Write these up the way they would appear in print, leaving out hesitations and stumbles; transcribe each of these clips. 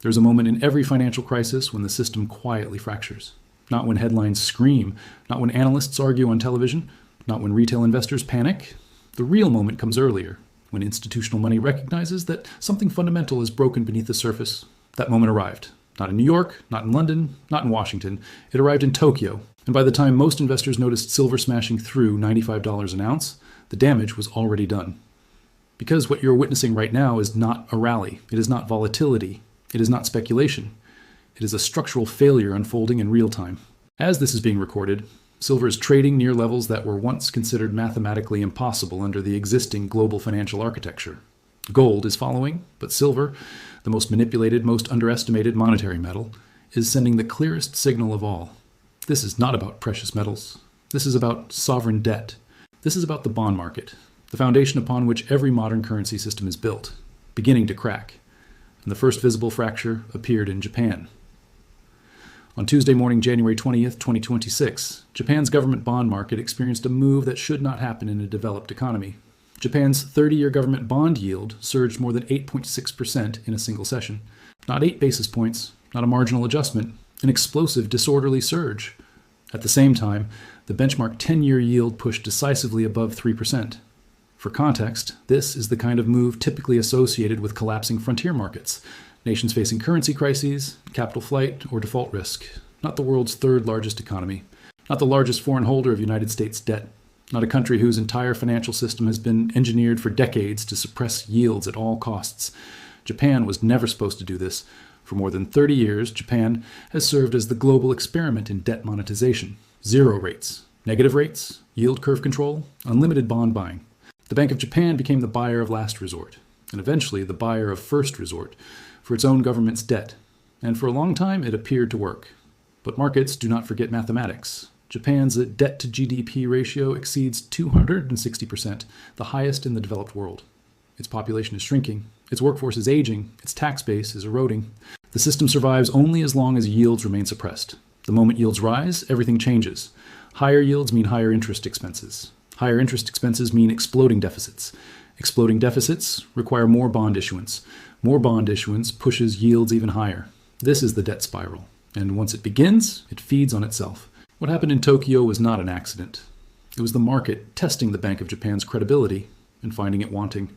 There's a moment in every financial crisis when the system quietly fractures. Not when headlines scream, not when analysts argue on television, not when retail investors panic. The real moment comes earlier, when institutional money recognizes that something fundamental is broken beneath the surface. That moment arrived. Not in New York, not in London, not in Washington. It arrived in Tokyo. And by the time most investors noticed silver smashing through $95 an ounce, the damage was already done. Because what you're witnessing right now is not a rally. It is not volatility. It is not speculation. It is a structural failure unfolding in real time. As this is being recorded, silver is trading near levels that were once considered mathematically impossible under the existing global financial architecture. Gold is following, but silver, the most manipulated, most underestimated monetary metal, is sending the clearest signal of all. This is not about precious metals. This is about sovereign debt. This is about the bond market, the foundation upon which every modern currency system is built, beginning to crack. And the first visible fracture appeared in Japan. On Tuesday morning, January 20th, 2026, Japan's government bond market experienced a move that should not happen in a developed economy. Japan's 30-year government bond yield surged more than 8.6% in a single session. Not 8 basis points, not a marginal adjustment, an explosive, disorderly surge. At the same time, the benchmark 10-year yield pushed decisively above 3%. For context, this is the kind of move typically associated with collapsing frontier markets, nations facing currency crises, capital flight, or default risk. Not the world's third largest economy. Not the largest foreign holder of United States debt. Not a country whose entire financial system has been engineered for decades to suppress yields at all costs. Japan was never supposed to do this. For more than 30 years, Japan has served as the global experiment in debt monetization. Zero rates, negative rates, yield curve control, unlimited bond buying. The Bank of Japan became the buyer of last resort, and eventually the buyer of first resort, for its own government's debt. And for a long time, it appeared to work. But markets do not forget mathematics. Japan's debt-to-GDP ratio exceeds 260%, the highest in the developed world. Its population is shrinking, its workforce is aging, its tax base is eroding. The system survives only as long as yields remain suppressed. The moment yields rise, everything changes. Higher yields mean higher interest expenses. Higher interest expenses mean exploding deficits. Exploding deficits require more bond issuance. More bond issuance pushes yields even higher. This is the debt spiral. And once it begins, it feeds on itself. What happened in Tokyo was not an accident. It was the market testing the Bank of Japan's credibility and finding it wanting.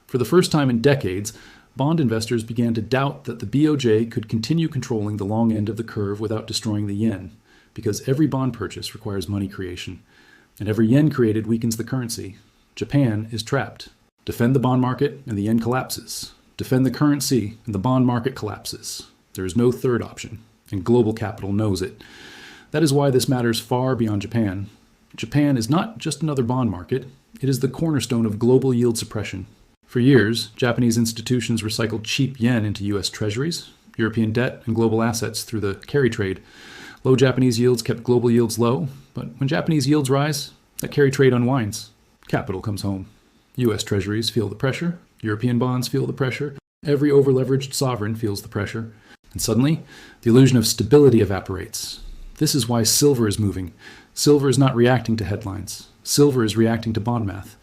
For the first time in decades, bond investors began to doubt that the BOJ could continue controlling the long end of the curve without destroying the yen, because every bond purchase requires money creation, and every yen created weakens the currency. Japan is trapped. Defend the bond market and the yen collapses. Defend the currency and the bond market collapses. There is no third option, and global capital knows it. That is why this matters far beyond Japan. Japan is not just another bond market, it is the cornerstone of global yield suppression. For years, Japanese institutions recycled cheap yen into US treasuries, European debt, and global assets through the carry trade. Low Japanese yields kept global yields low, but when Japanese yields rise, that carry trade unwinds. Capital comes home. US treasuries feel the pressure, European bonds feel the pressure, every over-leveraged sovereign feels the pressure, and suddenly, the illusion of stability evaporates. This is why silver is moving. Silver is not reacting to headlines. Silver is reacting to bond math.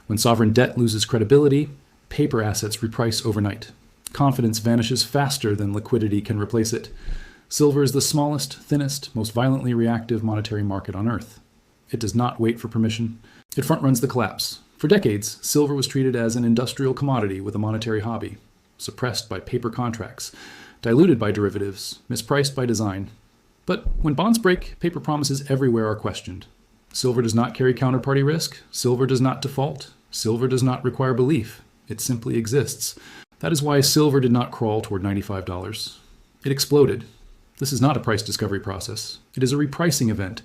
When sovereign debt loses credibility, paper assets reprice overnight. Confidence vanishes faster than liquidity can replace it. Silver is the smallest, thinnest, most violently reactive monetary market on Earth. It does not wait for permission. It front-runs the collapse. For decades, silver was treated as an industrial commodity with a monetary hobby, suppressed by paper contracts, diluted by derivatives, mispriced by design. But when bonds break, paper promises everywhere are questioned. Silver does not carry counterparty risk. Silver does not default. Silver does not require belief. It simply exists. That is why silver did not crawl toward $95. It exploded. This is not a price discovery process. It is a repricing event.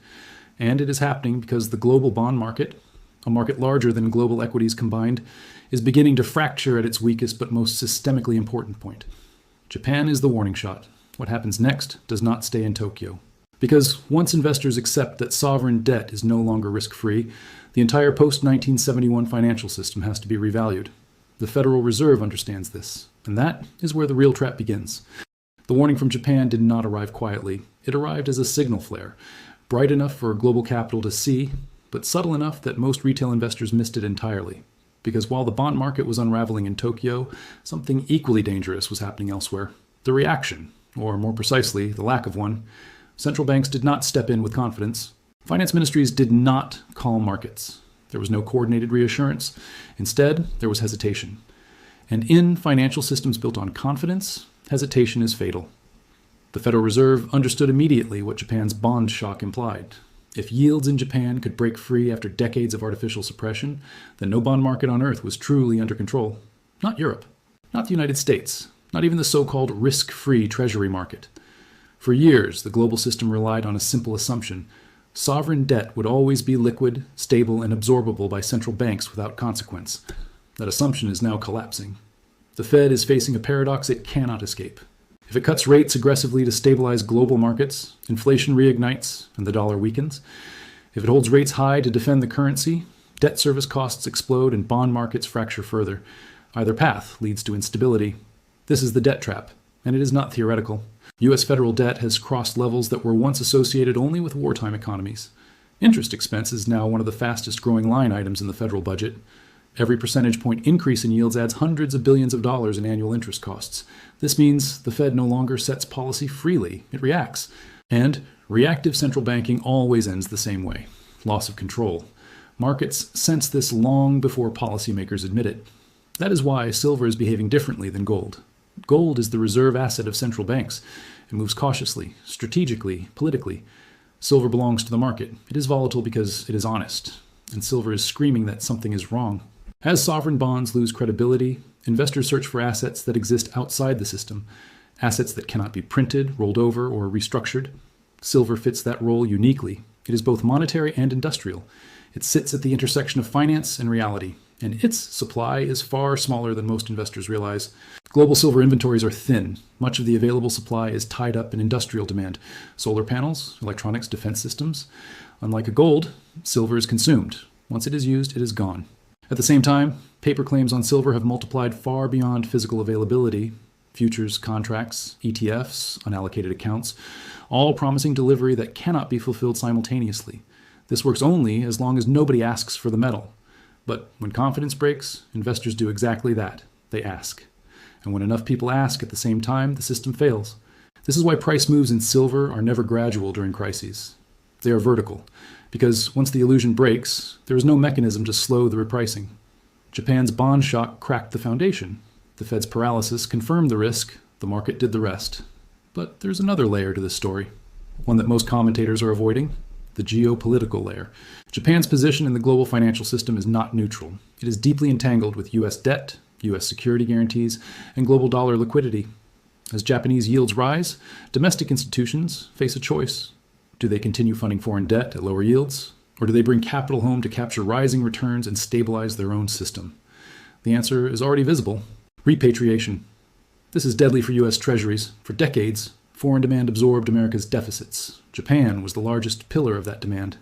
And it is happening because the global bond market, a market larger than global equities combined, is beginning to fracture at its weakest but most systemically important point. Japan is the warning shot. What happens next does not stay in Tokyo. Because once investors accept that sovereign debt is no longer risk-free, the entire post-1971 financial system has to be revalued. The Federal Reserve understands this, and that is where the real trap begins. The warning from Japan did not arrive quietly. It arrived as a signal flare, bright enough for global capital to see, but subtle enough that most retail investors missed it entirely. Because while the bond market was unraveling in Tokyo, something equally dangerous was happening elsewhere. The reaction, or more precisely, the lack of one. Central banks did not step in with confidence. Finance ministries did not calm markets. There was no coordinated reassurance. Instead, there was hesitation. And in financial systems built on confidence, hesitation is fatal. The Federal Reserve understood immediately what Japan's bond shock implied. If yields in Japan could break free after decades of artificial suppression, then no bond market on Earth was truly under control. Not Europe, not the United States, not even the so-called risk-free treasury market. For years, the global system relied on a simple assumption. Sovereign debt would always be liquid, stable, and absorbable by central banks without consequence. That assumption is now collapsing. The Fed is facing a paradox it cannot escape. If it cuts rates aggressively to stabilize global markets, inflation reignites and the dollar weakens. If it holds rates high to defend the currency, debt service costs explode and bond markets fracture further. Either path leads to instability. This is the debt trap, and it is not theoretical. U.S. federal debt has crossed levels that were once associated only with wartime economies. Interest expense is now one of the fastest growing line items in the federal budget. Every percentage point increase in yields adds hundreds of billions of dollars in annual interest costs. This means the Fed no longer sets policy freely, it reacts. And reactive central banking always ends the same way: loss of control. Markets sense this long before policymakers admit it. That is why silver is behaving differently than gold. Gold is the reserve asset of central banks. It moves cautiously, strategically, politically. Silver belongs to the market. It is volatile because it is honest. And silver is screaming that something is wrong. As sovereign bonds lose credibility, investors search for assets that exist outside the system, assets that cannot be printed, rolled over, or restructured. Silver fits that role uniquely. It is both monetary and industrial. It sits at the intersection of finance and reality, and its supply is far smaller than most investors realize. Global silver inventories are thin. Much of the available supply is tied up in industrial demand: solar panels, electronics, defense systems. Unlike a gold, silver is consumed. Once it is used, it is gone. At the same time, paper claims on silver have multiplied far beyond physical availability. Futures contracts, ETFs, unallocated accounts, all promising delivery that cannot be fulfilled simultaneously. This works only as long as nobody asks for the metal. But when confidence breaks, investors do exactly that. They ask. And when enough people ask at the same time, the system fails. This is why price moves in silver are never gradual during crises. They are vertical, because once the illusion breaks, there is no mechanism to slow the repricing. Japan's bond shock cracked the foundation. The Fed's paralysis confirmed the risk. The market did the rest. But there's another layer to this story, one that most commentators are avoiding: the geopolitical layer. Japan's position in the global financial system is not neutral. It is deeply entangled with U.S. debt, U.S. security guarantees, and global dollar liquidity. As Japanese yields rise, domestic institutions face a choice. Do they continue funding foreign debt at lower yields, or do they bring capital home to capture rising returns and stabilize their own system? The answer is already visible: repatriation. This is deadly for U.S. treasuries. For decades, foreign demand absorbed America's deficits. Japan was the largest pillar of that demand.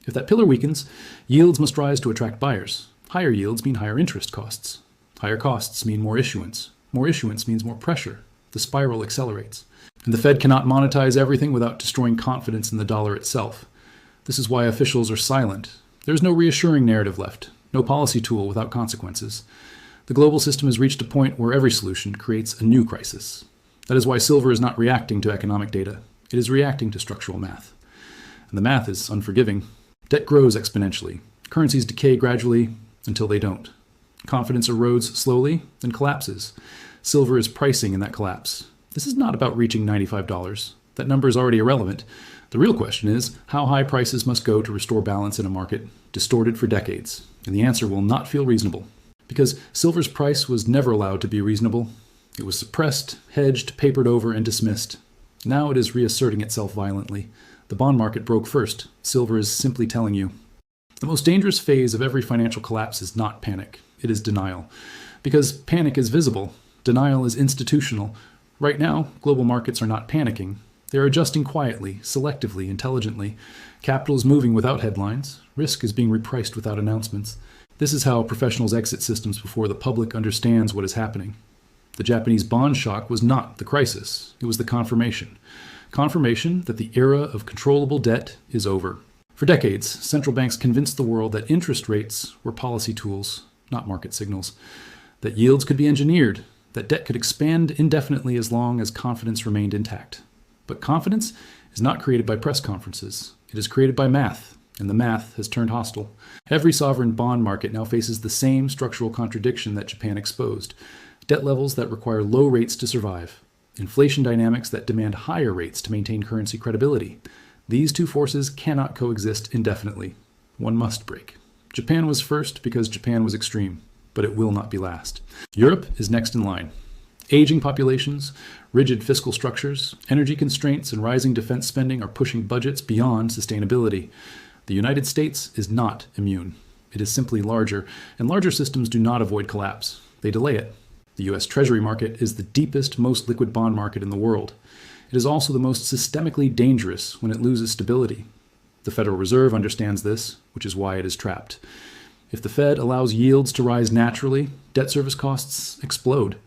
If that pillar weakens, yields must rise to attract buyers. Higher yields mean higher interest costs. Higher costs mean more issuance. More issuance means more pressure. The spiral accelerates. And the Fed cannot monetize everything without destroying confidence in the dollar itself. This is why officials are silent. There is no reassuring narrative left, no policy tool without consequences. The global system has reached a point where every solution creates a new crisis. That is why silver is not reacting to economic data. It is reacting to structural math. And the math is unforgiving. Debt grows exponentially. Currencies decay gradually until they don't. Confidence erodes slowly, then collapses. Silver is pricing in that collapse. This is not about reaching $95. That number is already irrelevant. The real question is how high prices must go to restore balance in a market distorted for decades. And the answer will not feel reasonable. Because silver's price was never allowed to be reasonable. It was suppressed, hedged, papered over, and dismissed. Now it is reasserting itself violently. The bond market broke first. Silver is simply telling you. The most dangerous phase of every financial collapse is not panic. It is denial. Because panic is visible. Denial is institutional. Right now, global markets are not panicking. They are adjusting quietly, selectively, intelligently. Capital is moving without headlines. Risk is being repriced without announcements. This is how professionals exit systems before the public understands what is happening. The Japanese bond shock was not the crisis. It was the confirmation. Confirmation that the era of controllable debt is over. For decades, central banks convinced the world that interest rates were policy tools, not market signals. That yields could be engineered, that debt could expand indefinitely as long as confidence remained intact. But confidence is not created by press conferences. It is created by math, and the math has turned hostile. Every sovereign bond market now faces the same structural contradiction that Japan exposed: debt levels that require low rates to survive, inflation dynamics that demand higher rates to maintain currency credibility. These two forces cannot coexist indefinitely. One must break. Japan was first because Japan was extreme, but it will not be last. Europe is next in line. Aging populations, rigid fiscal structures, energy constraints, and rising defense spending are pushing budgets beyond sustainability. The United States is not immune. It is simply larger, and larger systems do not avoid collapse. They delay it. The U.S. Treasury market is the deepest, most liquid bond market in the world. It is also the most systemically dangerous when it loses stability. The Federal Reserve understands this, which is why it is trapped. If the Fed allows yields to rise naturally, debt service costs explode.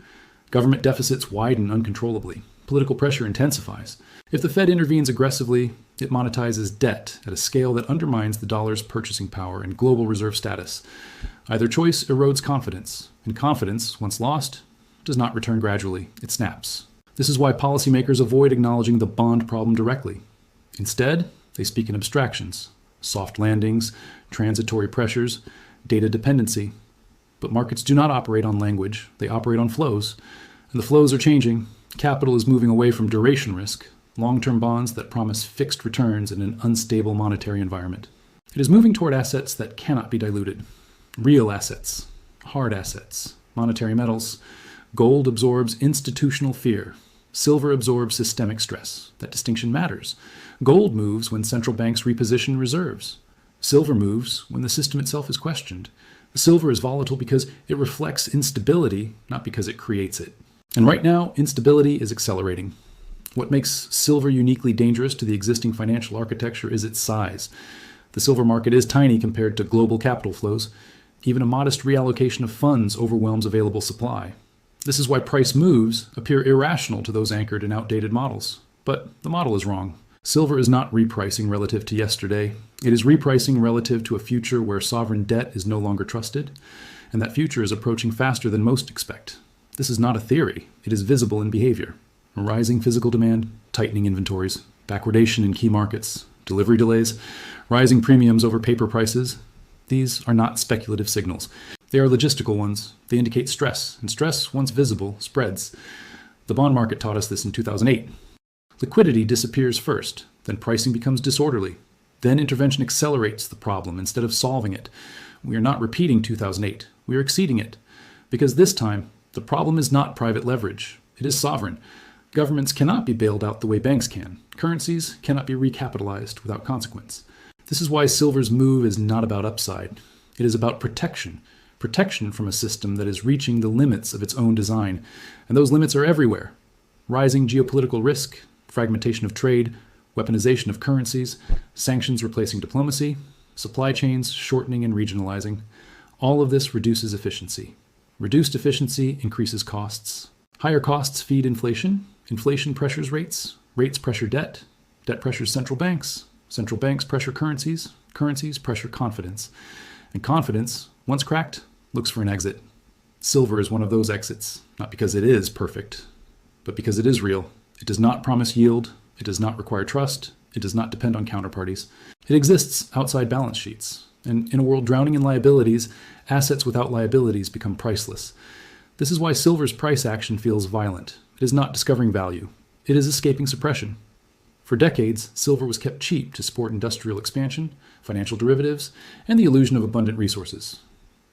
Government deficits widen uncontrollably. Political pressure intensifies. If the Fed intervenes aggressively, it monetizes debt at a scale that undermines the dollar's purchasing power and global reserve status. Either choice erodes confidence, and confidence, once lost, does not return gradually. It snaps. This is why policymakers avoid acknowledging the bond problem directly. Instead, they speak in abstractions: soft landings, transitory pressures, data dependency. But markets do not operate on language. They operate on flows. And the flows are changing. Capital is moving away from duration risk, long-term bonds that promise fixed returns in an unstable monetary environment. It is moving toward assets that cannot be diluted. Real assets, hard assets, monetary metals. Gold absorbs institutional fear. Silver absorbs systemic stress. That distinction matters. Gold moves when central banks reposition reserves. Silver moves when the system itself is questioned. Silver is volatile because it reflects instability, not because it creates it. And right now, instability is accelerating. What makes silver uniquely dangerous to the existing financial architecture is its size. The silver market is tiny compared to global capital flows. Even a modest reallocation of funds overwhelms available supply. This is why price moves appear irrational to those anchored in outdated models. But the model is wrong. Silver is not repricing relative to yesterday. It is repricing relative to a future where sovereign debt is no longer trusted, and that future is approaching faster than most expect. This is not a theory. It is visible in behavior. Rising physical demand, tightening inventories, backwardation in key markets, delivery delays, rising premiums over paper prices. These are not speculative signals. They are logistical ones. They indicate stress, and stress, once visible, spreads. The bond market taught us this in 2008. Liquidity disappears first, then pricing becomes disorderly. Then intervention accelerates the problem instead of solving it. We are not repeating 2008. We are exceeding it. Because this time, the problem is not private leverage. It is sovereign. Governments cannot be bailed out the way banks can. Currencies cannot be recapitalized without consequence. This is why silver's move is not about upside. It is about protection. Protection from a system that is reaching the limits of its own design. And those limits are everywhere. Rising geopolitical risk, fragmentation of trade, weaponization of currencies, sanctions replacing diplomacy, supply chains shortening and regionalizing. All of this reduces efficiency. Reduced efficiency increases costs. Higher costs feed inflation. Inflation pressures rates. Rates pressure debt. Debt pressures central banks. Central banks pressure currencies. Currencies pressure confidence. And confidence, once cracked, looks for an exit. Silver is one of those exits, not because it is perfect, but because it is real. It does not promise yield. It does not require trust. It does not depend on counterparties. It exists outside balance sheets. And in a world drowning in liabilities, assets without liabilities become priceless. This is why silver's price action feels violent. It is not discovering value. It is escaping suppression. For decades, silver was kept cheap to support industrial expansion, financial derivatives, and the illusion of abundant resources.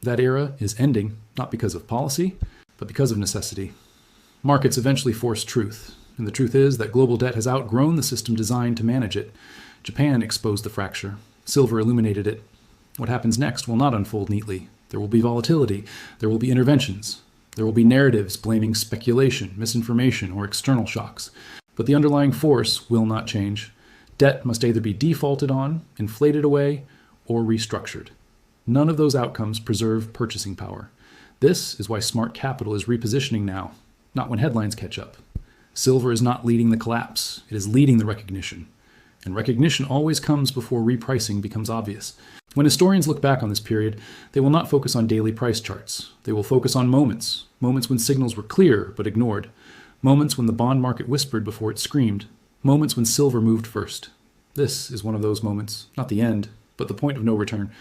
That era is ending, not because of policy, but because of necessity. Markets eventually force truth, and the truth is that global debt has outgrown the system designed to manage it. Japan exposed the fracture. Silver illuminated it. What happens next will not unfold neatly. There will be volatility. There will be interventions. There will be narratives blaming speculation, misinformation, or external shocks. But the underlying force will not change. Debt must either be defaulted on, inflated away, or restructured. None of those outcomes preserve purchasing power. This is why smart capital is repositioning now, not when headlines catch up. Silver is not leading the collapse. It is leading the recognition. And recognition always comes before repricing becomes obvious. When historians look back on this period, they will not focus on daily price charts. They will focus on moments when signals were clear but ignored, moments when the bond market whispered before it screamed, moments when silver moved first. This is one of those moments, not the end, but the point of no return.